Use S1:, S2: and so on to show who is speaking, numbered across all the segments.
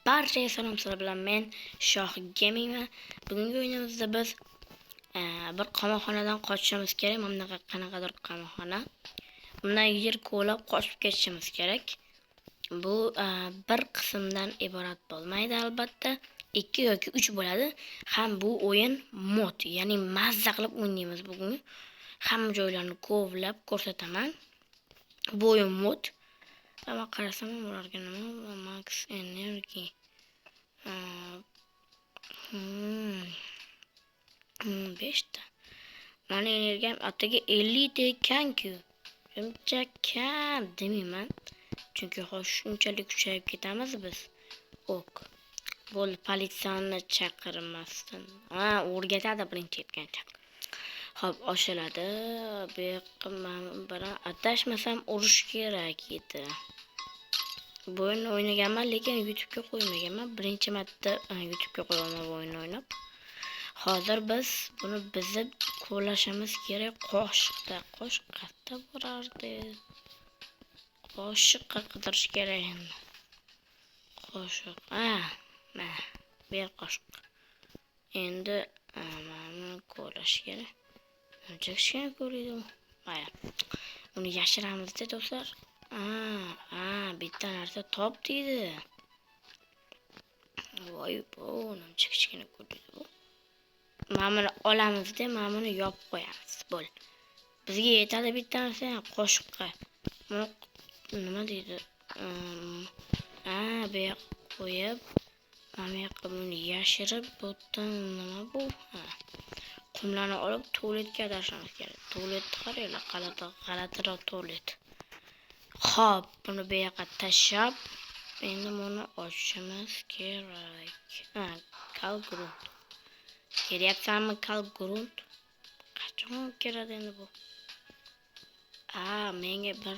S1: Barchaga salom, sizlar bilan men Shoh Gamingman. Bugungi o'yinimizda biz bir qamoqxonadan qochishimiz kerak. Mana bunaqa qanaqadir qamoqxona. Bundan yer ko'lab qochib ketishimiz kerak. Bu bir qismdan iborat bo'lmaydi albatta. 2 yoki 3 bo'ladi. Ham bu o'yin mod, ya'ni mazza qilib o'ynaymiz bugun. Hamma joylarni kovlab ko'rsataman. Bu o'yin mod. Ama qarasam ularga nima max energy 5 ta. Mana energiyam ataga 50 ta ekan-ku. Shuncha kam demayman. Chunki xo'sh shunchalik kuchayib ketamiz biz. Ok. Bo'ldi, politsiyani chaqirmasdan. O'rgatadi birinchi aytgancha. Xo'p, oshiladi. Bu yoqqa men bilan adashmasam urush kerak edi. Bu o'yinni o'ynaganman, lekin YouTube'ga qo'ymaganman. Birinchi marta YouTube'ga qo'yaman bu o'yinni o'ynab. Hozir biz buni bizib qo'llashimiz kerak. Qo'shiqda qayerda borardi? Qo'shiqqa qidirish kerak endi. Qo'shiq. Mana, ber qo'shiq. Endi mana qo'llash kerak. Qancha ko'raydi u? Mana. Uni yashiramiz-da do'stlar. Bitta narsa top deydi. Voy, bu nimcha kichkina ko'rdi bu. Mana buni olamiz-da, mana buni yopib qo'yamiz. Bo'l. Bizga yetadi bitta narsa qo'shiqqa. Nima deydi? Bu yoqqa qo'yib, mana bu yoqqa buni yashirib, bu yerdan nima bu? Qumlarni olib tualetga tashlamiz kerak. Tualet qaranglar, g'alatiroq tualet. Xo'p, buni bu yoqqa tashlab, endi buni ochishimiz kerak. Kalgrunt. Keryapsanmi kalgrunt? Qachon keladi endi bu? Menga bir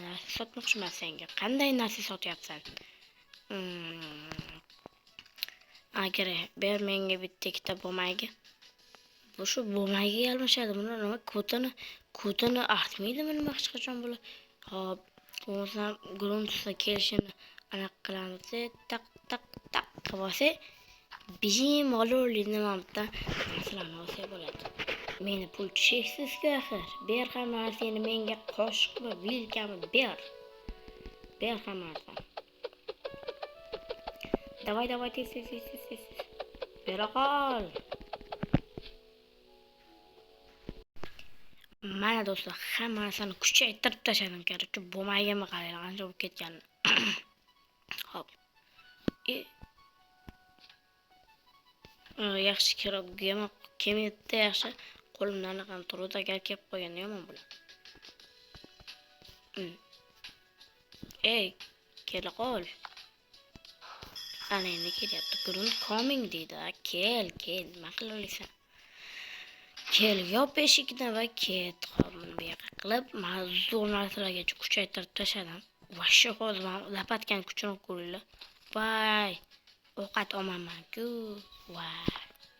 S1: narsa sotmoqchiman senga. Qanday narsa sotyapsan? Agar ber menga bitta ikkita bo'lmaydi. Bu shu bo'lmayga almashadi. Buni nima kodini artmaydimi nima hech qachon bular? Xo'p, o'zim gruntga kelishini aniq qilamiz. Tak qilsa, bizim olurli nimamda masalan olsa bo'ladi. Meni pul cheksiz-ku axir. Ber hammasini menga qo'shiqmi, vilkami ber. Ber hammasini. Davay, tez. Bera qol. Mana do'stlar, hamma narsani kuchaytirib tashladim kerak. Bo'lmaganmi qaranglar, qancha bo'lib ketganini. Hop. Yaxshi kerakmi? Kemetda yaxshi. Qo'limdan ham turib agar kelib qo'yganda yomon bo'ladi. Ey, kela qol. Ana endi kelyapti. Grunt coming deydi. Kel, nima qilasan? Kel, yop eshikni va ket. Buni bu yoqqa qilib, mazkur narsalarga kuchaytirib tashladim. Vashsho hozir lapatkani kuchini ko'ringlar. Voy, ovqat olmayman-ku. Voy.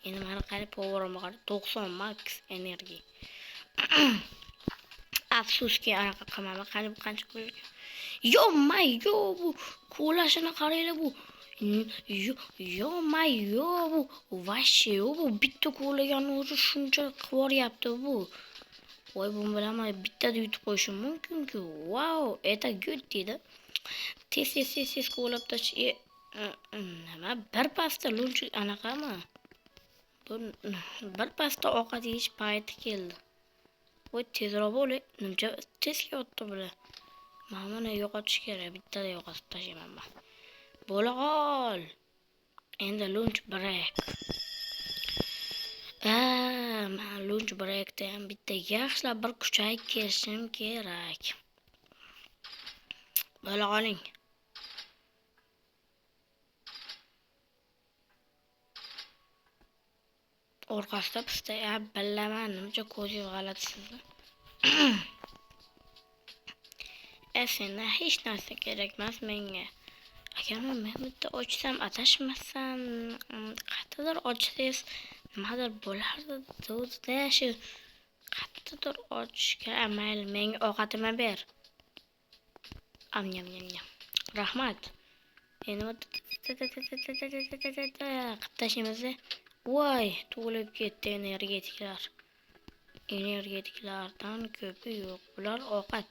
S1: Endi mana qarab powerimga qarab 90 max energiya. Afsuski anaqa qilmaman. Qani bu qancha ko'rgan? Yo, bu qo'lashini qaranglar bu. Bu vashshe bu bitta qo'laganni o'zi shuncha qivoryapti bu. Voy, bu bilan bittada yutib qo'yishim mumkin-ku. Wow, eta good deydi. Tez qo'lab tash. Nima bir pasta lunch anaqami? Bu bir pasta ovqat yeyish payti keldi. Voy, tezroq bo'l. Nimcha tez ketdi bular. Mana yo'qotish kerak, bittada yo'qotib tashlayman men. Bo'la qol. Endi lunch break. Men lunch breakda ham bitta yaxshilab bir kuchayib kelishim kerak. Bo'la qoling. Orqasida pista, bilaman, nimcha ko'zingiz g'alati sizlar. Sendan hech narsa kerak emas menga. Agar men bitta ochsam, adashmasam, qayerdadir ochsangiz, nimadir bo'lardi. Do'stlar, shu qayerdadir ochish kerak. Mayli, menga ovqatimni ber. Rahmat. Endi tashlaymiz. Voy, to'lib ketdi energetiklar. Energetiklardan ko'pi yo'q. Bular ovqat.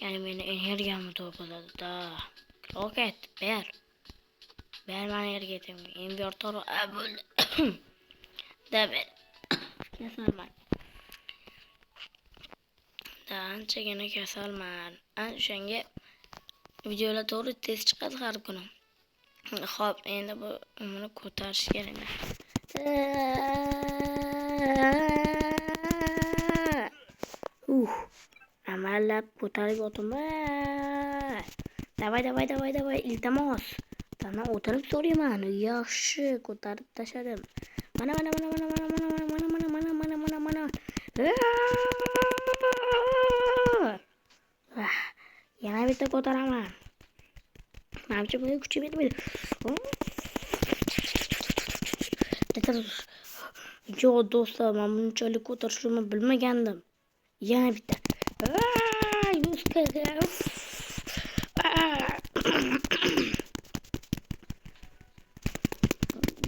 S1: Ya'ni meni energiyamni to'pladi-da. Roket, ber. Ber meni energetimni. Invertor bo'ldi. Da ber. Kasalman. Anchagina kasalman. O'shanga videolar to'g'ri tez chiqadi har kuni. Xo'p, endi bu uni ko'tarish kerak. Amallab ko'tarib o'tiraman. Davay, iltimos. Sana o'tirib so'rayman. Yaxshi, ko'tarib tashladim. Mana. Yana bitta ko'taraman. Menimcha bunga kuchim yetmaydi. Yo do'stlar, men bunchalik ko'tarishni bilmagandim. Yana bitta.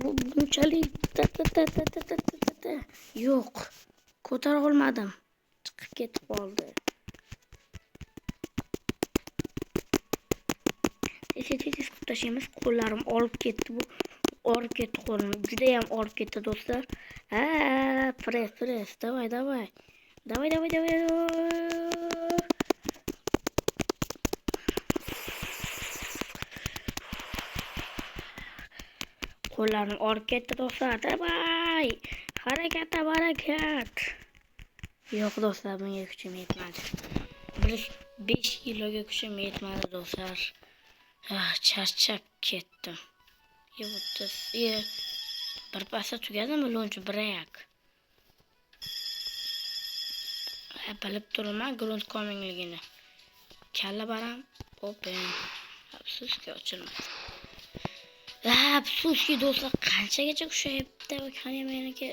S1: Bu bunchalik yo'q. Ko'tara olmadim. Chiqib ketib qoldi. Tez tashlaymiz. Qo'llarim olib ketdi bu. Olib ketdi qo'lim. Juda ham olib ketdi do'stlar. Press. Davay. Qo'llarim olib ketdi do'stlar. Davay. Harakat. Yo'q do'stlar, bunga kuchim yetmadi. 5 kiloga kuchim yetmadi do'stlar. Charchab ketdim. Bir pasda tugadimi lo'nchi brak? Bilib turman grunt komingligini. Kalla baram, open. Afsuski ochilmadi. Afsuski do'stlar, qanchagacha kuchayibdi bu meniki.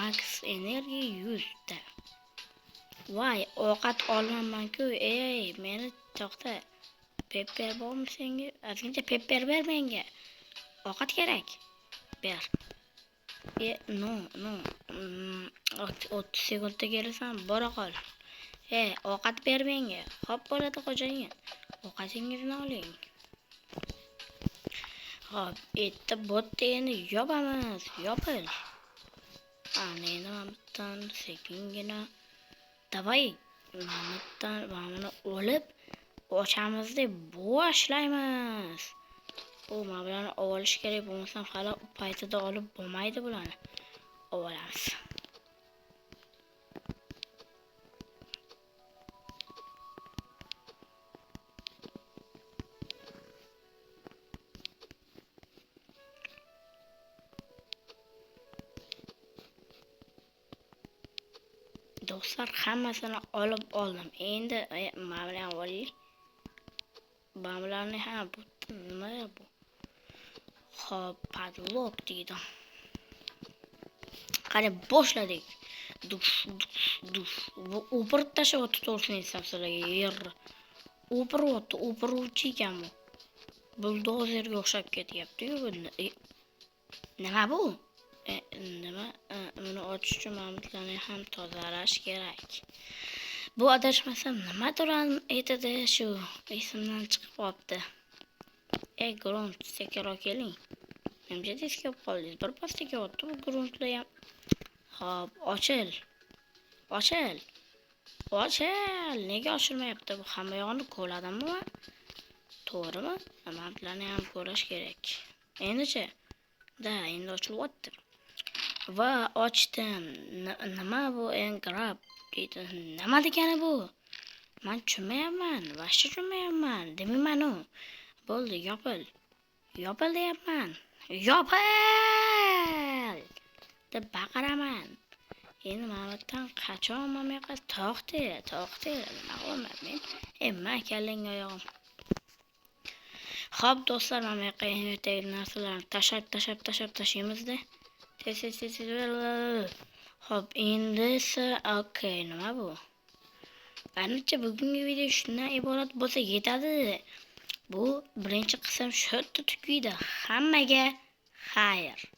S1: Max energiya 100 ta. Voy, ovqat olmayman-ku. Meni to'xta. Pepper bormi senga? Azgincha pepper ber menga. Ovqat kerak. Ber. No. 30 sekundda kelasan, bora qol. Ovqat ber menga. Xo'p bo'ladi xo'jayin. Ovqatingizni oling. Xo'p, etti botni endi yopamiz. Yopil. Endi mamutdan sekingina. Davay. Mamutdan olib ochamiz deb boshlaymiz. Men bilan olish kerak, bo'lmasam hali paytida olib bo'lmaydi bularni. Olamiz. Do'stlar, hammasini olib oldim. Endi men bilan oling. Bamlarni ham nima bu? Xo'p, padlock deydi. Qani boshladik. Dush. Bu o'pirib tashlab to'g'risini aytsam sizlarga yer. O'piruvchi ekan bu. Buldozerga o'xshab ketyapti-ku bunda. Nima bu? Nima? Buni ochish uchun mamutlarni ham tozalash kerak. Bu adashmasam nima turan aytadi shu esimdan chiqib qolibdi. Grunt sekiroq keling. Menimcha tez kelib qoldingiz. Bir pasda kelyapti bu gruntlar ham. Xo'p, ochil. Nega ochilmayapti? Bu hamma yog'ini ko'ladimmi? To'g'rimi? Mamutlarni ham ko'rash kerak. Endichi? Endi ochilyapti. Va ochdim. Nima bu? Grab deydi. Nima degani bu? Men tushunmayapman. Vashcha tushunmayapman. Demayman u. Bo'ldi, yopil deyapman. Yopil! deb baqiraman. Endi mamutdan qachon mamaqa to'xta. Nima qilaman men? Men kallang oyog'im. Xo'p do'stlar, mamaqa ertaga narsalarni tashlaymiz-da. Tez. Xo'p, endi esa okey, nima bu? Menimcha bugungi video shundan iborat bo'lsa yetadi. Bu birinchi qism shu yerda tugaydi. Hammaga xayr.